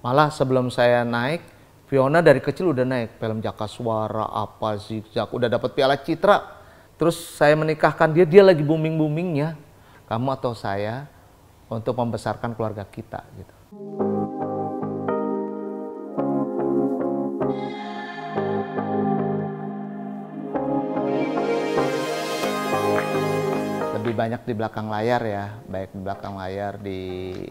Malah sebelum saya naik, Fiona dari kecil udah naik film Jakaswara, apa Zigzag, udah dapat Piala Citra. Terus saya menikahkan dia, dia lagi booming-boomingnya. Kamu atau saya untuk membesarkan keluarga kita gitu. Lebih banyak di belakang layar ya, baik di belakang layar di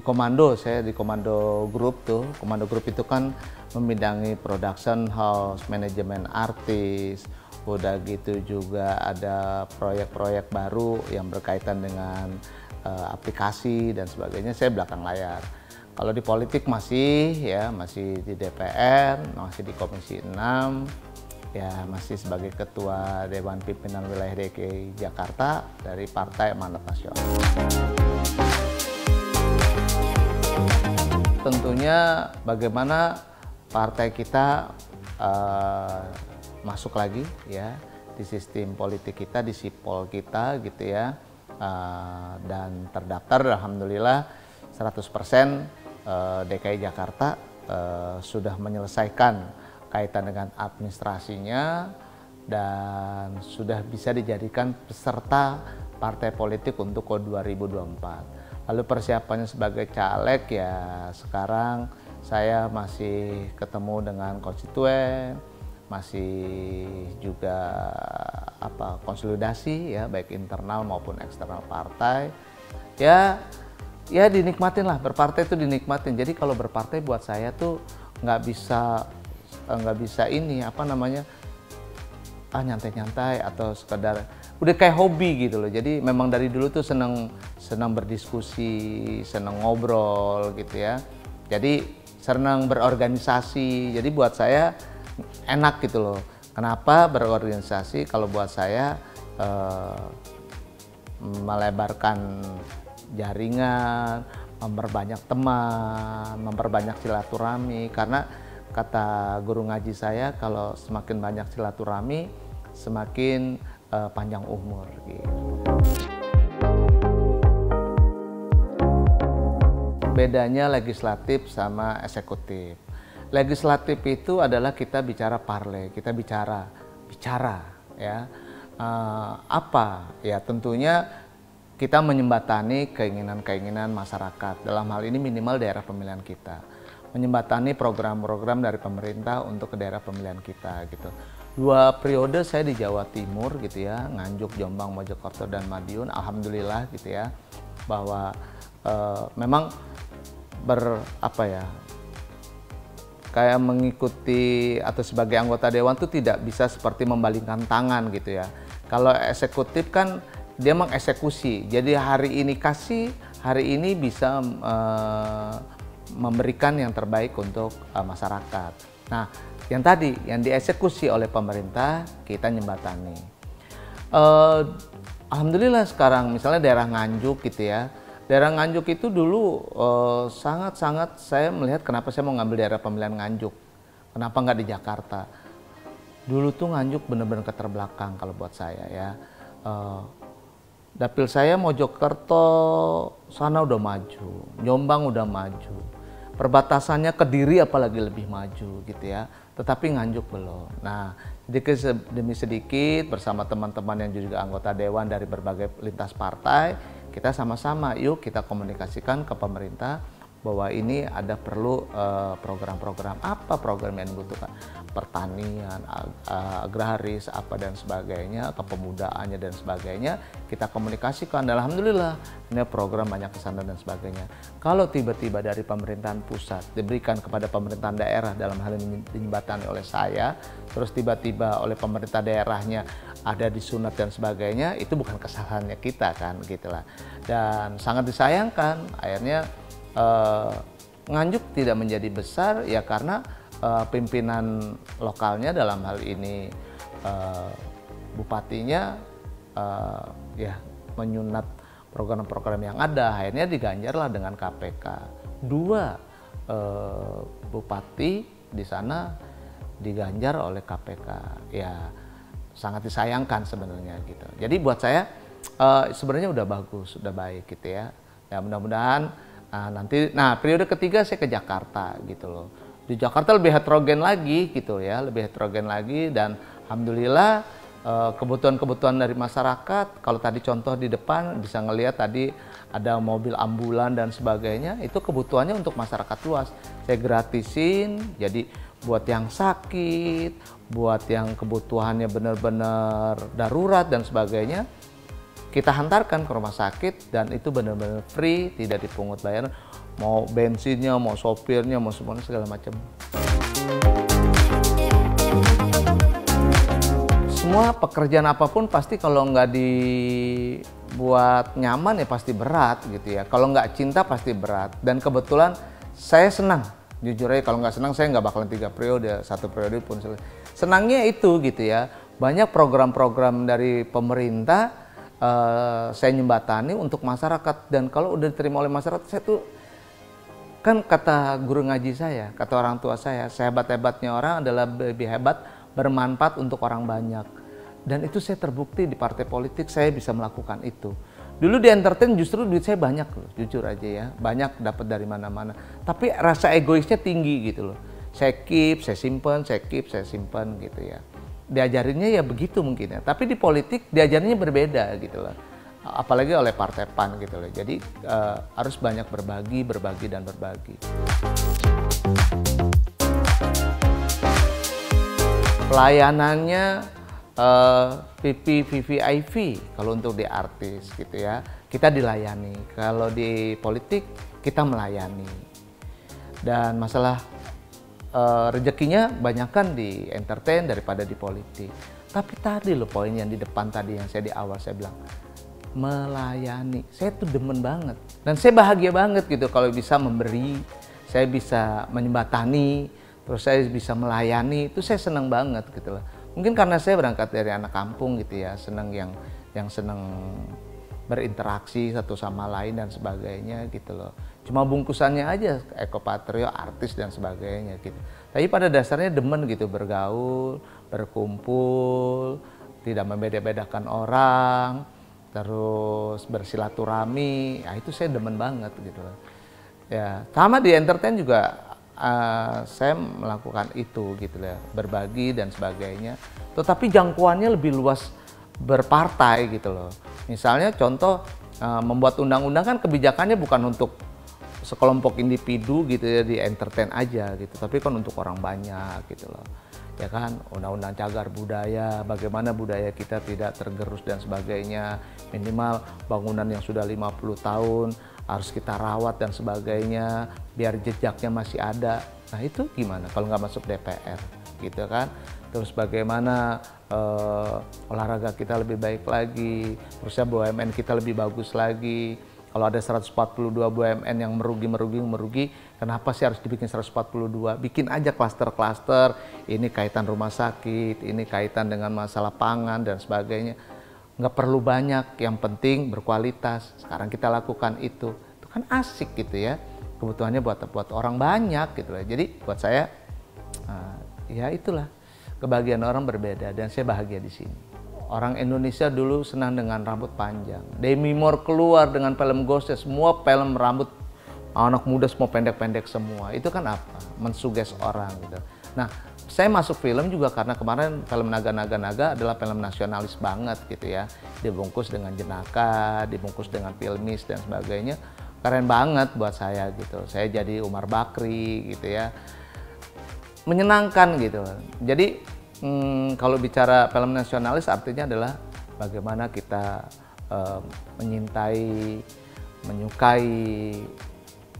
komando. Saya di komando grup tuh. Komando grup itu kan membidangi production house, manajemen artis, udah gitu juga ada proyek-proyek baru yang berkaitan dengan aplikasi dan sebagainya. Saya belakang layar. Kalau di politik masih di DPR, masih di Komisi 6. Ya, masih sebagai Ketua Dewan Pimpinan Wilayah DKI Jakarta dari Partai Amanat Nasional. Tentunya bagaimana partai kita masuk lagi ya di sistem politik kita, di sipol kita gitu ya, dan terdaftar alhamdulillah 100% DKI Jakarta sudah menyelesaikan kaitan dengan administrasinya dan sudah bisa dijadikan peserta partai politik untuk 2024. Lalu persiapannya sebagai caleg ya sekarang saya masih ketemu dengan konstituen, masih juga konsolidasi ya baik internal maupun eksternal partai. Ya dinikmatin lah, berpartai itu dinikmatin. Jadi kalau berpartai buat saya tuh nggak bisa nyantai-nyantai atau sekedar udah kayak hobi gitu loh. Jadi memang dari dulu tuh senang berdiskusi, senang ngobrol gitu ya. Jadi senang berorganisasi. Jadi buat saya enak gitu loh. Kenapa berorganisasi? Kalau buat saya melebarkan jaringan, memperbanyak teman, memperbanyak silaturahmi. Karena kata guru ngaji saya, kalau semakin banyak silaturahmi, semakin panjang umur. Gitu. Bedanya legislatif sama eksekutif. Legislatif itu adalah kita bicara parle, kita bicara ya. Apa? Ya tentunya kita menyembatani keinginan-keinginan masyarakat. Dalam hal ini minimal daerah pemilihan kita. Menyembatani program-program dari pemerintah untuk ke daerah pemilihan kita gitu. 2 periode saya di Jawa Timur gitu ya, Nganjuk, Jombang, Mojokerto dan Madiun. Alhamdulillah gitu ya, bahwa memang kayak mengikuti atau sebagai anggota dewan tuh tidak bisa seperti membalingkan tangan gitu ya. Kalau eksekutif kan dia mengeksekusi. Jadi hari ini kasih, hari ini bisa memberikan yang terbaik untuk masyarakat. Nah, yang dieksekusi oleh pemerintah kita nyembatani. Alhamdulillah sekarang misalnya daerah Nganjuk gitu ya. Daerah Nganjuk itu dulu sangat-sangat saya melihat kenapa saya mau ngambil daerah pemilihan Nganjuk. Kenapa nggak di Jakarta? Dulu tuh Nganjuk bener-bener keterbelakang kalau buat saya ya. Dapil saya Mojokerto sana udah maju, Jombang udah maju. Perbatasannya Kediri apalagi lebih maju gitu ya, tetapi Nganjuk belum. Nah, sedikit demi sedikit bersama teman-teman yang juga anggota dewan dari berbagai lintas partai, kita sama-sama yuk kita komunikasikan ke pemerintah bahwa ini ada perlu program-program apa program yang dibutuhkan, pertanian, agraris, apa dan sebagainya, kepemudaannya dan sebagainya, kita komunikasikan. Dan alhamdulillah ini program banyak kesana dan sebagainya. Kalau tiba-tiba dari pemerintahan pusat diberikan kepada pemerintahan daerah dalam hal ini dijembatani oleh saya, terus tiba-tiba oleh pemerintah daerahnya ada disunat dan sebagainya, itu bukan kesalahannya kita kan gitulah. Dan sangat disayangkan akhirnya Nganjuk tidak menjadi besar ya karena pimpinan lokalnya dalam hal ini bupatinya ya menyunat program-program yang ada, akhirnya diganjarlah dengan KPK. 2 bupati di sana diganjar oleh KPK, ya sangat disayangkan sebenarnya gitu. Jadi buat saya sebenarnya udah bagus, udah baik gitu ya. Ya mudah-mudahan Nah periode ketiga saya ke Jakarta gitu loh. Di Jakarta lebih heterogen lagi gitu ya, lebih heterogen lagi, dan alhamdulillah kebutuhan-kebutuhan dari masyarakat. Kalau tadi contoh di depan bisa ngelihat tadi ada mobil ambulan dan sebagainya, itu kebutuhannya untuk masyarakat luas. Saya gratisin, jadi buat yang sakit, buat yang kebutuhannya benar-benar darurat dan sebagainya, kita hantarkan ke rumah sakit, dan itu benar-benar free, tidak dipungut bayaran, mau bensinnya, mau sopirnya, mau semuanya segala macam. Semua pekerjaan apapun pasti kalau nggak dibuat nyaman ya pasti berat gitu ya. Kalau nggak cinta pasti berat. Dan kebetulan saya senang, jujur aja, kalau nggak senang saya nggak bakalan 3 periode, 1 periode pun selesai. Senangnya itu gitu ya. Banyak program-program dari pemerintah saya nyembatani untuk masyarakat, dan kalau udah diterima oleh masyarakat, saya tuh kan kata guru ngaji saya, kata orang tua saya, sehebat-hebatnya orang adalah lebih hebat bermanfaat untuk orang banyak. Dan itu saya terbukti di partai politik saya bisa melakukan itu. Dulu di entertain justru duit saya banyak loh, jujur aja ya, banyak dapat dari mana-mana. Tapi rasa egoisnya tinggi gitu loh. Saya keep, saya simpen, saya keep, saya simpen gitu ya. Diajarinnya ya begitu mungkin ya. Tapi di politik diajarinnya berbeda gitu loh. Apalagi oleh partai PAN gitu loh. Jadi harus banyak berbagi, berbagi dan berbagi. Pelayanannya VVIP kalau untuk di artis gitu ya, kita dilayani. Kalau di politik kita melayani. Dan masalah rezekinya banyakkan di entertain daripada di politik. Tapi tadi loh poin yang di depan tadi yang saya di awal saya bilang, melayani. Saya tuh demen banget. Dan saya bahagia banget gitu kalau bisa memberi, saya bisa menyembatani, terus saya bisa melayani, itu saya senang banget gitu loh. Mungkin karena saya berangkat dari anak kampung gitu ya, senang yang senang berinteraksi satu sama lain dan sebagainya gitu loh. Cuma bungkusannya aja ekopatrio, artis dan sebagainya gitu. Tapi pada dasarnya demen gitu bergaul, berkumpul, tidak membeda-bedakan orang, terus bersilaturahmi, ya itu saya demen banget gitu loh. Ya, sama di entertain juga saya melakukan itu gitu ya, berbagi dan sebagainya. Tetapi jangkauannya lebih luas berpartai gitu loh. Misalnya contoh membuat undang-undang kan kebijakannya bukan untuk sekelompok individu gitu ya di entertain aja gitu, tapi kan untuk orang banyak gitu loh. Ya kan, undang-undang cagar budaya, bagaimana budaya kita tidak tergerus dan sebagainya, minimal bangunan yang sudah 50 tahun harus kita rawat dan sebagainya, biar jejaknya masih ada. Nah itu gimana kalau nggak masuk DPR gitu kan. Terus bagaimana olahraga kita lebih baik lagi, terusnya BUMN kita lebih bagus lagi. Kalau ada 142 BUMN yang merugi, kenapa sih harus dibikin 142? Bikin aja klaster-klaster, ini kaitan rumah sakit, ini kaitan dengan masalah pangan dan sebagainya. Nggak perlu banyak, yang penting berkualitas. Sekarang kita lakukan itu kan asik gitu ya. Kebutuhannya buat orang banyak gitu lah. Jadi buat saya, ya itulah, kebahagiaan orang berbeda dan saya bahagia di sini. Orang Indonesia dulu senang dengan rambut panjang. Demi Moore keluar dengan film Ghostnya, semua film rambut anak muda semua pendek-pendek semua. Itu kan apa? Mensuges orang gitu. Nah, saya masuk film juga karena kemarin film Naga-Naga adalah film nasionalis banget gitu ya. Dibungkus dengan jenaka, dibungkus dengan filmis dan sebagainya. Keren banget buat saya gitu. Saya jadi Umar Bakri gitu ya. Menyenangkan gitu. Jadi kalau bicara film nasionalis artinya adalah bagaimana kita menyintai, menyukai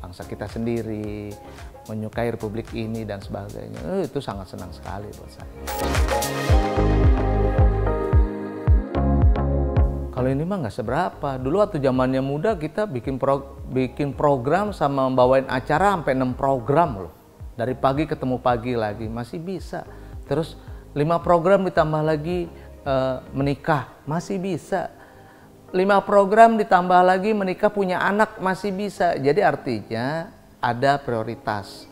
bangsa kita sendiri, menyukai republik ini dan sebagainya. Itu sangat senang sekali buat saya. Kalau ini mah nggak seberapa. Dulu waktu zamannya muda kita bikin program sama membawain acara sampai 6 program loh. Dari pagi ketemu pagi lagi masih bisa. Terus 5 program ditambah lagi menikah masih bisa. 5 program ditambah lagi menikah punya anak masih bisa. Jadi artinya ada prioritas.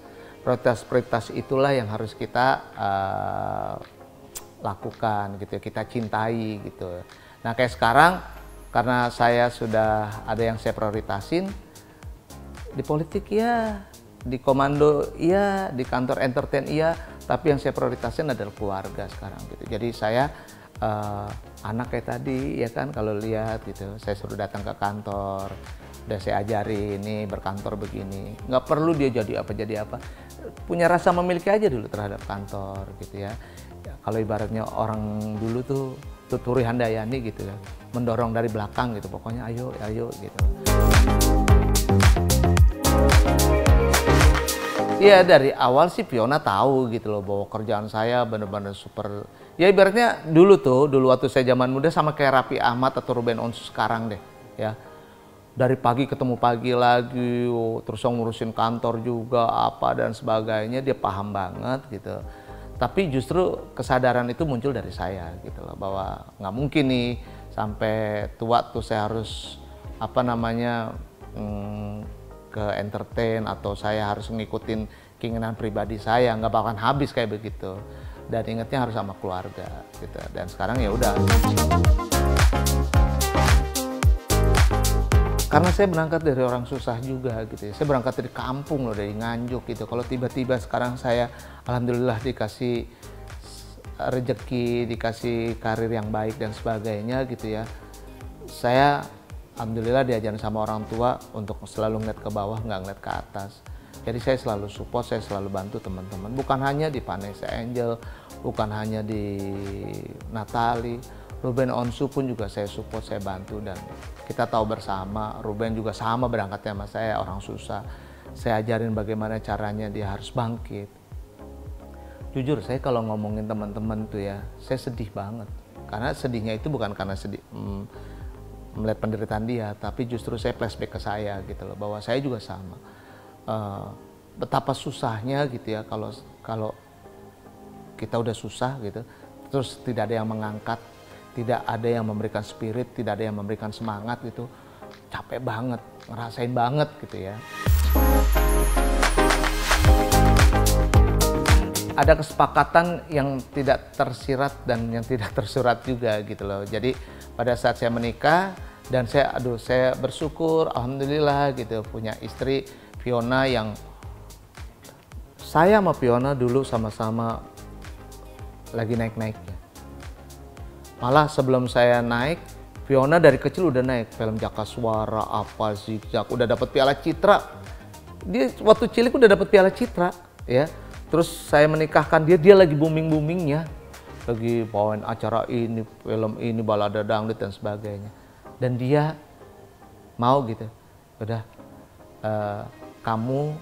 Prioritas itulah yang harus kita lakukan gitu, kita cintai gitu. Nah kayak sekarang karena saya sudah ada yang saya prioritasin, Di politik iya, di komando iya, di kantor entertain iya, tapi yang saya prioritasin adalah keluarga sekarang gitu. Jadi saya anak kayak tadi ya kan, kalau lihat gitu, saya suruh datang ke kantor, udah saya ajari ini berkantor begini, nggak perlu dia jadi apa, punya rasa memiliki aja dulu terhadap kantor gitu ya. Ya, kalau ibaratnya orang dulu tuh Tuturi Handayani gitu ya, mendorong dari belakang gitu, pokoknya ayo gitu. Iya, dari awal sih Fiona tahu gitu loh bahwa kerjaan saya bener-bener super. Ya ibaratnya dulu waktu saya zaman muda sama kayak Raffi Ahmad atau Ruben Onsu sekarang deh ya. Dari pagi ketemu pagi lagi, terus ngurusin kantor juga apa dan sebagainya, dia paham banget gitu. Tapi justru kesadaran itu muncul dari saya gitu loh, bahwa nggak mungkin nih sampai tua tuh saya harus ke entertain atau saya harus ngikutin keinginan pribadi saya, nggak bakalan habis kayak begitu. Dan ingatnya harus sama keluarga gitu. Dan sekarang ya udah. Karena saya berangkat dari orang susah juga gitu ya. Saya berangkat dari kampung loh, dari Nganjuk gitu. Kalau tiba-tiba sekarang saya alhamdulillah dikasih rezeki, dikasih karir yang baik dan sebagainya gitu ya. Saya alhamdulillah diajarin sama orang tua untuk selalu ngeliat ke bawah, nggak ngeliat ke atas. Jadi saya selalu support, saya selalu bantu teman-teman. Bukan hanya di Vanessa Angel, bukan hanya di Natali, Ruben Onsu pun juga saya support, saya bantu. Dan kita tahu bersama, Ruben juga sama berangkatnya sama saya, orang susah. Saya ajarin bagaimana caranya dia harus bangkit. Jujur saya kalau ngomongin teman-teman tuh ya, saya sedih banget. Karena sedihnya itu bukan karena sedih melihat penderitaan dia, tapi justru saya flashback ke saya gitu loh, bahwa saya juga sama. Betapa susahnya gitu ya kalau kita udah susah gitu, terus tidak ada yang mengangkat, tidak ada yang memberikan spirit, tidak ada yang memberikan semangat gitu, capek banget, ngerasain banget gitu ya. Ada kesepakatan yang tidak tersirat dan yang tidak tersurat juga gitu loh. Jadi pada saat saya menikah dan saya bersyukur alhamdulillah gitu punya istri Fiona, yang saya sama Fiona dulu sama-sama lagi naik-naiknya. Malah sebelum saya naik, Fiona dari kecil udah naik film Jakaswara, apa Zigzag, udah dapat Piala Citra. Dia waktu cilik udah dapat Piala Citra ya. Terus saya menikahkan dia lagi booming-boomingnya, lagi bawain acara ini, film ini, balada dangdut dan sebagainya. Dan dia mau gitu, udah kamu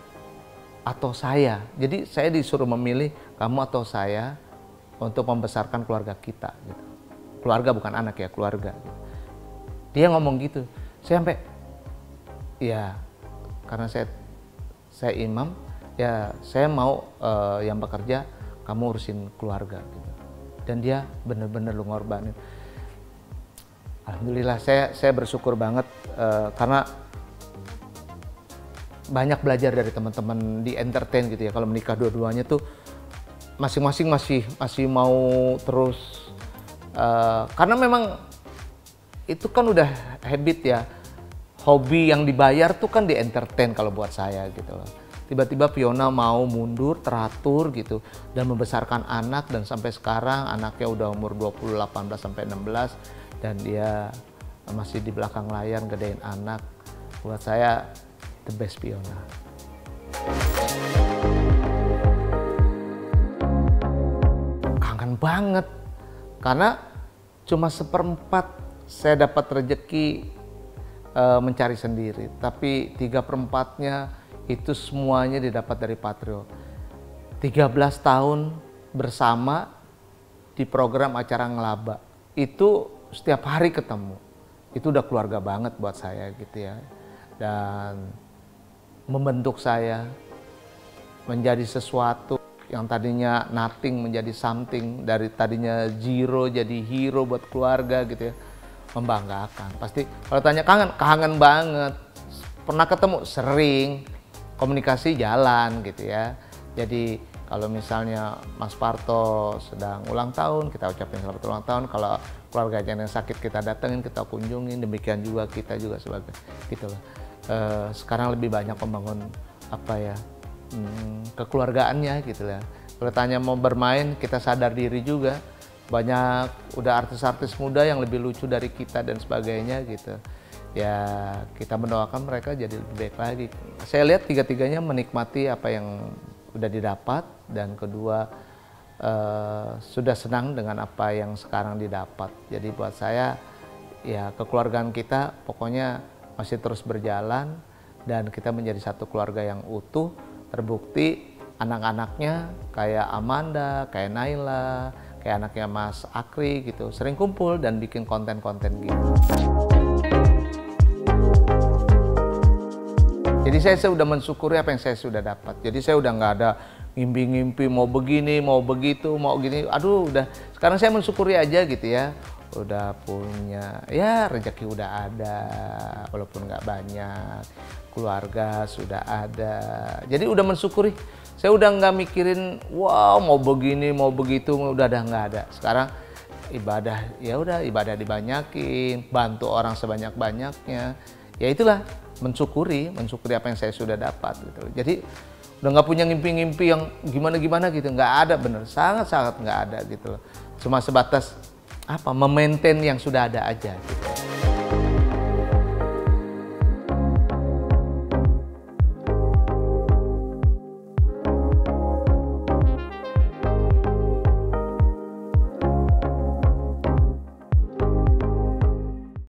atau saya. Jadi saya disuruh memilih kamu atau saya untuk membesarkan keluarga kita. Gitu. Keluarga bukan anak ya, keluarga. Gitu. Dia ngomong gitu, saya sampai, ya karena saya imam. Ya saya mau yang bekerja, kamu urusin keluarga gitu. Dan dia bener-bener lu ngorbanin. Alhamdulillah saya bersyukur banget karena banyak belajar dari teman-teman di entertain gitu ya. Kalau menikah dua-duanya tuh masing-masing masih mau terus karena memang itu kan udah habit ya. Hobi yang dibayar tuh kan di entertain kalau buat saya gitu loh. Tiba-tiba Fiona mau mundur, teratur gitu, dan membesarkan anak, dan sampai sekarang anaknya udah umur 20, 18 sampai 16, dan dia masih di belakang layar gedein anak. Buat saya the best Fiona. Kangen banget, karena cuma 1/4 saya dapat rezeki mencari sendiri, tapi 3/4-nya itu semuanya didapat dari Patrio. 13 tahun bersama di program acara Ngelaba. Itu setiap hari ketemu. Itu udah keluarga banget buat saya gitu ya. Dan membentuk saya menjadi sesuatu yang tadinya nothing menjadi something. Dari tadinya zero jadi hero buat keluarga gitu ya. Membanggakan. Pasti kalau tanya kangen banget. Pernah ketemu? Sering. Komunikasi jalan gitu ya. Jadi kalau misalnya Mas Parto sedang ulang tahun, kita ucapin selamat ulang tahun. Kalau keluarganya yang sakit kita datengin, kita kunjungin. Demikian juga kita juga sebagai gitu loh. sekarang lebih banyak membangun apa ya, kekeluargaannya gitu ya. Kalau tanya mau bermain, kita sadar diri juga. Banyak udah artis-artis muda yang lebih lucu dari kita dan sebagainya gitu. Ya kita mendoakan mereka jadi lebih baik lagi. Saya lihat tiga-tiganya menikmati apa yang udah didapat, dan kedua sudah senang dengan apa yang sekarang didapat. Jadi buat saya ya kekeluargaan kita pokoknya masih terus berjalan, dan kita menjadi satu keluarga yang utuh. Terbukti anak-anaknya kayak Amanda, kayak Naila, kayak anaknya Mas Akri gitu, sering kumpul dan bikin konten-konten gitu. Jadi saya sudah mensyukuri apa yang saya sudah dapat. Jadi saya udah nggak ada ngimpi-ngimpi mau begini, mau begitu, mau gini. Aduh, udah. Sekarang saya mensyukuri aja gitu ya. Udah punya, ya rezeki udah ada, walaupun nggak banyak. Keluarga sudah ada. Jadi udah mensyukuri. Saya udah nggak mikirin, wow mau begini, mau begitu, udah nggak ada. Sekarang ibadah, ya udah ibadah dibanyakin, bantu orang sebanyak-banyaknya. Ya itulah mensyukuri apa yang saya sudah dapat gitu. Jadi udah nggak punya ngimpi-ngimpi yang gimana-gimana gitu, nggak ada, bener, sangat-sangat nggak ada gitu. Cuma sebatas apa, memaintain yang sudah ada aja gitu.